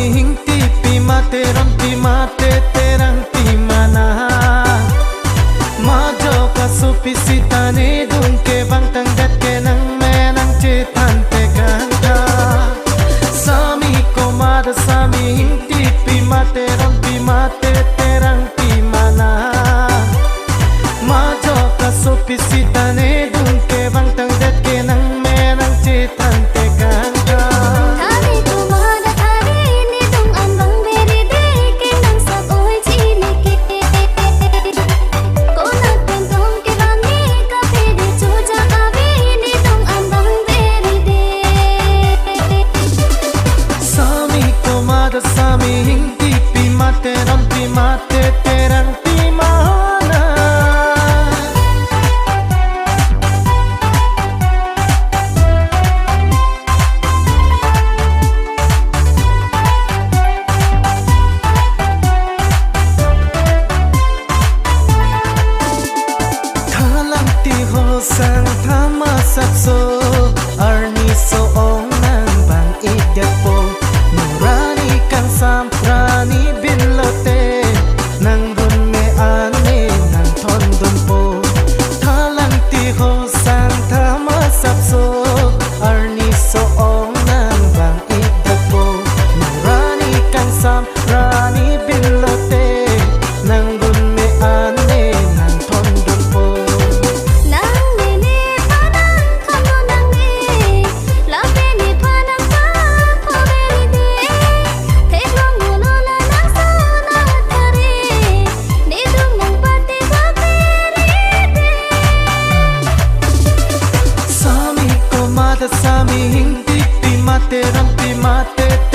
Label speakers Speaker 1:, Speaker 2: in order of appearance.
Speaker 1: hingti pimate ram pimate terang timana majo kasupi sitane dunke bangtang datke nang menang cetante ganga sami komada sami hingti pimate ram pimate terang timana majo kasupi sitane dunke bangtang datke nang menang cetante ganga sami hingti pimate ram pimate terang timana thalang ti ho sang thama sakso arni so ong nang bang idepo Samprani bilote nanggun me ane nang thondon po thalanti ho sang thama sapso arni so ong nang bang idapo nurani kan samprani bilote nanggun me ane nang thondon po sami hingti pimate ram pimate